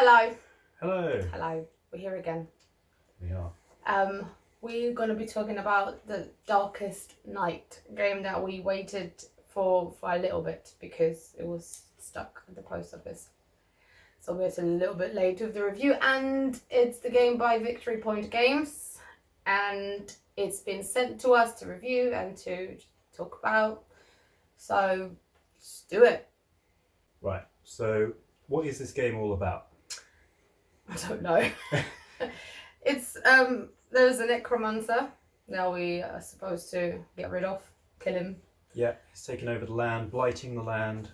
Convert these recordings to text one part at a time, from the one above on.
Hello. Hello. Hello. We're here again. We are. We're going to be talking about the Darkest Night game that we waited for a little bit because it was stuck at the post office. So we're a little bit late with the review, and it's the game by Victory Point Games, and it's been sent to us to review and to talk about. So let's do it. Right. So, what is this game all about? I don't know. It's there's a necromancer that we are supposed to get rid of, kill him. Yeah, he's taken over the land, blighting the land.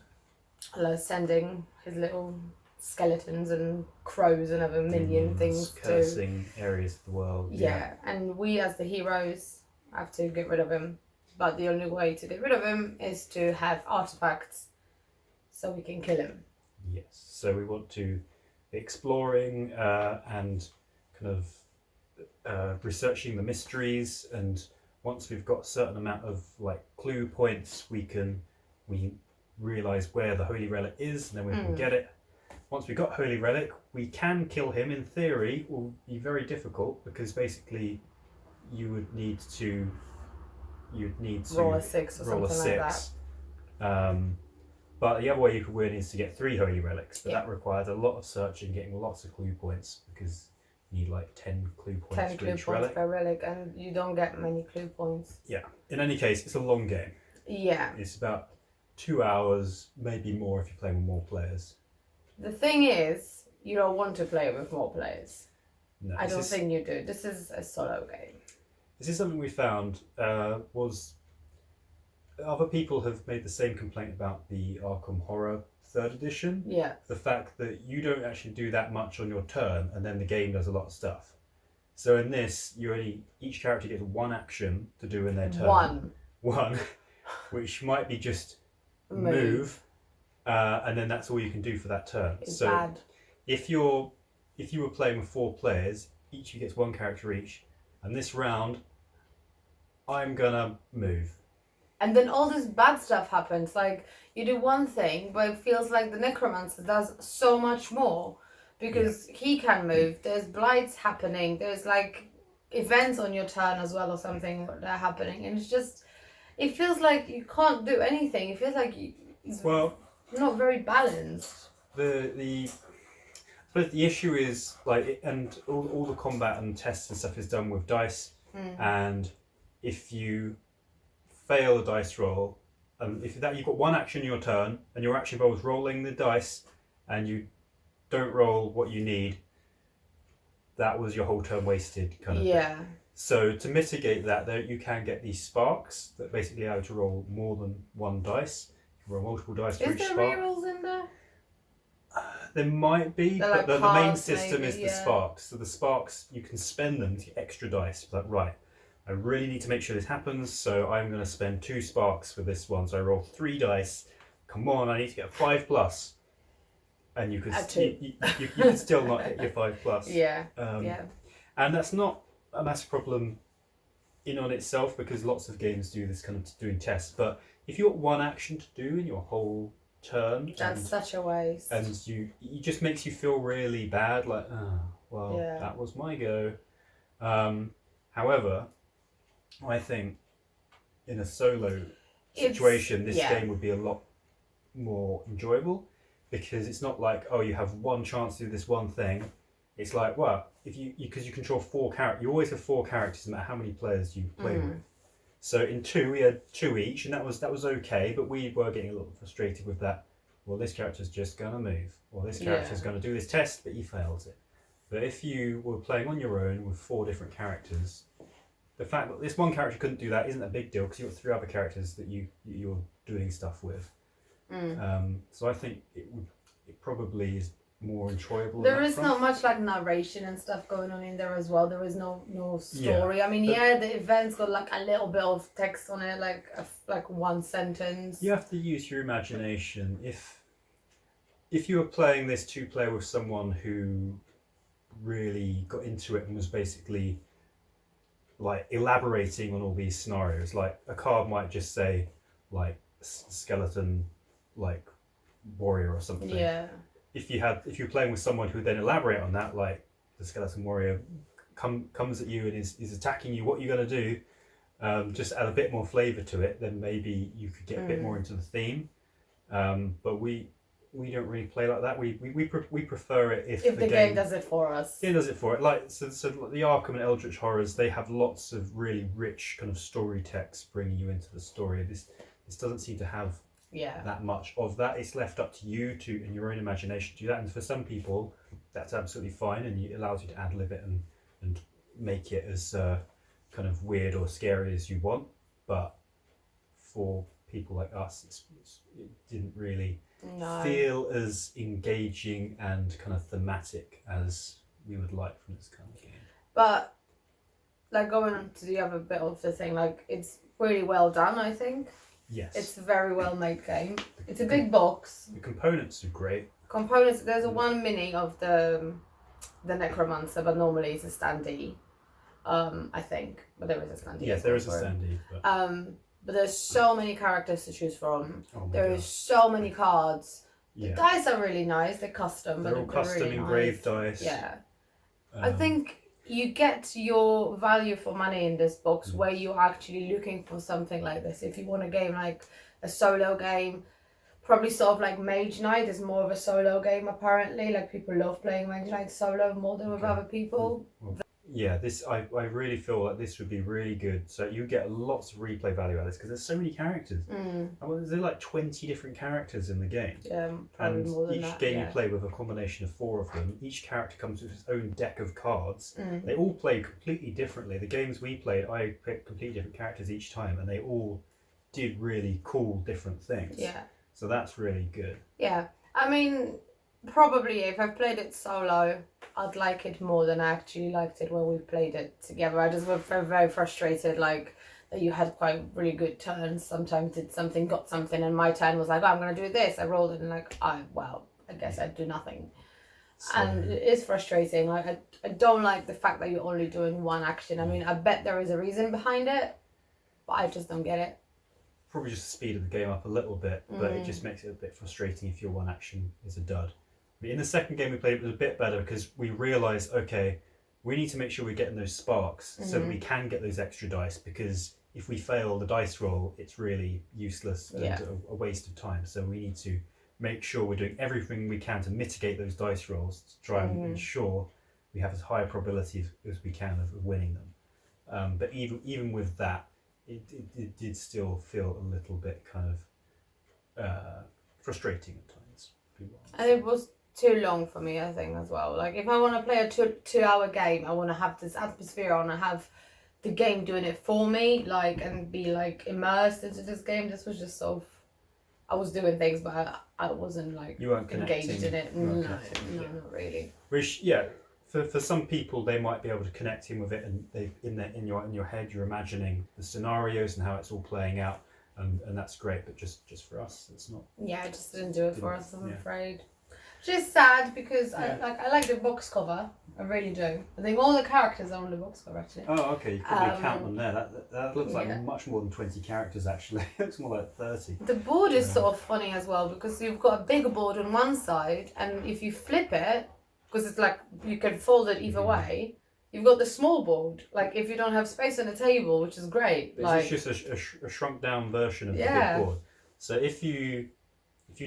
Sending his little skeletons and crows and other million demons, things cursing areas of the world. Yeah, and we as the heroes have to get rid of him. But the only way to get rid of him is to have artifacts so we can kill him. Yes. So we want to be exploring and kind of researching the mysteries, and once we've got a certain amount of clue points, we realise where the Holy Relic is, and then we can get it. Once we've got Holy Relic, we can kill him. In theory, it will be very difficult because basically you'd need to roll a 6 or something like that. But the other way you could win is to get 3 Holy Relics, but Yeah. that requires a lot of searching, getting lots of clue points, because you need 10 clue points 10 for clue each points relic. per relic, and you don't get many clue points. Yeah. In any case, it's a long game. Yeah. It's about 2 hours, maybe more if you're playing with more players. The thing is, you don't want to play with more players. No, I don't think you do. This is a solo game. This is something we found was other people have made the same complaint about the Arkham Horror 3rd edition. Yeah. The fact that you don't actually do that much on your turn, and then the game does a lot of stuff. So in this, each character gets one action to do in their turn. One, which might be just move, and then that's all you can do for that turn. It's so bad. if you were playing with 4 players, each of you gets one character each, and this round, I'm gonna move. And then all this bad stuff happens. Like, you do one thing, but it feels like the necromancer does so much more because he can move. There's blights happening. There's events on your turn as well or something that are happening, and it feels like you can't do anything. It feels like it's not very balanced. But the issue is and all the combat and tests and stuff is done with dice, and if you fail a dice roll, if you've got one action in your turn and your action involves rolling the dice, and you don't roll what you need, that was your whole turn wasted kind of thing. So to mitigate that, you can get these sparks that basically allow you to roll more than one dice. You can roll multiple dice for each spark. Is there rerolls in there? There might be, but the main system is the sparks. So the sparks, you can spend them to get extra dice. Right, I really need to make sure this happens, so I'm going to spend 2 sparks for this one. So I roll 3 dice. Come on, I need to get a 5+. And you can still not hit your 5+. Yeah. And that's not a massive problem in on itself, because lots of games do this kind of doing tests. But if you've got one action to do in your whole turn, that's such a waste. And it just makes you feel really bad, that was my go. However, I think in a solo situation, this game would be a lot more enjoyable, because it's not like, you have one chance to do this one thing. It's like, because you control 4 characters, you always have 4 characters no matter how many players you play with. So in 2, we had 2 each, and that was okay, but we were getting a little frustrated with that. Well, this character's just going to move, or this character's going to do this test, but he fails it. But if you were playing on your own with 4 different characters, the fact that this one character couldn't do that isn't a big deal, because you've got 3 other characters that you're doing stuff with. So I think it probably is more enjoyable. There is not much narration and stuff going on in there as well. There is no story. Yeah, I mean, the events got a little bit of text on it, like one sentence. You have to use your imagination. If you were playing this 2-player with someone who really got into it and was basically elaborating on all these scenarios, a card might just say skeleton warrior or something. Yeah. if you're playing with someone who then elaborate on that, like the skeleton warrior comes at you and is attacking you, what you're going to do, just add a bit more flavor to it, then maybe you could get a bit more into the theme. But we don't really play like that. We prefer it if the game does it for us. Game does it for it. Like so the Arkham and Eldritch Horrors, they have lots of really rich kind of story text bringing you into the story. This doesn't seem to have that much of that. It's left up to you to, in your own imagination, to do that. And for some people, that's absolutely fine, and it allows you to ad-lib it and make it as kind of weird or scary as you want. But for people like us, it didn't really feel as engaging and kind of thematic as we would like from this kind of game. But like going on to the other bit of the thing, like it's really well done, I think. Yes. It's a very well made game. It's a big box. The components are great. Components, there's a one mini of the Necromancer, but normally it's a standee. I think. But there is a standee. Yes, there is a standee. But there's so many characters to choose from. Oh there is so many cards. Yeah. The dice are really nice. They're custom. They're all custom really engraved nice. dice. Yeah. I think you get your value for money in this box where you're actually looking for something like this. If you want a game like a solo game, probably sort of like Mage Knight is more of a solo game apparently. Like people love playing Mage Knight solo more than with other people. Well, yeah, I really feel like this would be really good. So you get lots of replay value out of this because there's so many characters. There's like 20 different characters in the game. Yeah, probably and more than each that, game you play with a combination of 4 of them. Each character comes with its own deck of cards. They all play completely differently. The games we played, I picked completely different characters each time, and they all did really cool different things. Yeah. So that's really good. Yeah, I mean, probably if I played it solo, I'd like it more than I actually liked it when we played it together. I just was very, very frustrated, like, that you had quite really good turns. Sometimes did something, got something, and my turn was like, oh, I'm going to do this. I rolled it and like, I guess I'd do nothing. So... And it is frustrating. Like, I don't like the fact that you're only doing one action. I mean, I bet there is a reason behind it, but I just don't get it. Probably just the speed of the game up a little bit, but it just makes it a bit frustrating if your one action is a dud. But in the second game we played, it was a bit better because we realised, okay, we need to make sure we're getting those sparks so that we can get those extra dice, because if we fail the dice roll, it's really useless and a waste of time. So we need to make sure we're doing everything we can to mitigate those dice rolls to try and ensure we have as high a probability as we can of winning them. But even with that, it did still feel a little bit kind of frustrating at times. And it was too long for me, I think, as well. Like, if I want to play a two-hour game, I want to have this atmosphere, I want to have the game doing it for me, like, and be, like, immersed into this game. This was just sort of, I was doing things, but I wasn't, like, you weren't engaged in it. No, not really. Which, yeah, for some people, they might be able to connect in with it, and in your head, you're imagining the scenarios and how it's all playing out, and that's great. But just for us, it's not. Yeah, I just didn't do it for us. I'm afraid. Which is sad because I like the box cover. I really do. I think all the characters are on the box cover actually. Oh, okay. You can probably count them there. That looks like much more than 20 characters actually. It looks more like 30. The board is sort of funny as well because you've got a bigger board on one side, and if you flip it, because it's like you can fold it either way, you've got the small board. Like if you don't have space on the table, which is great. It's just a shrunk down version of the big board. So if you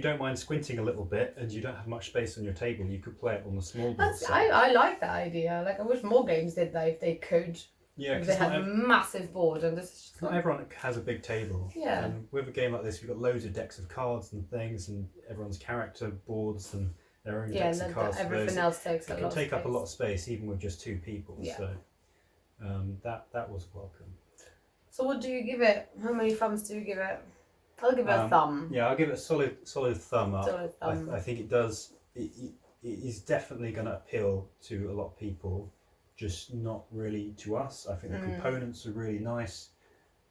don't mind squinting a little bit and you don't have much space on your table, you could play it on the small board. I like that idea. Like I wish more games did that if they could. Yeah, if they had a massive board, and this is just not everyone has a big table. Yeah. And with a game like this, we've got loads of decks of cards and things, and everyone's character boards and their own decks of cards. Everything else takes a lot. It can take up a lot of space, even with just 2 people. Yeah. So that was welcome. So what do you give it? How many thumbs do you give it? I'll give it a thumb. Yeah, I'll give it a solid thumb up. Solid thumb. I think it does. It is definitely going to appeal to a lot of people, just not really to us. I think the components are really nice.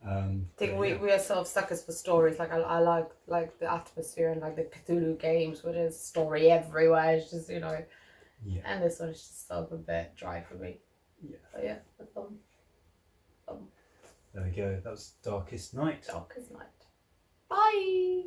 I think we are sort of suckers for stories. Like I like the atmosphere and like the Cthulhu games where there's story everywhere. It's just Yeah. And this one is just sort of a bit dry for me. Yeah. But yeah, a thumb. There we go. That was Darkest Night. Darkest Night. Bye.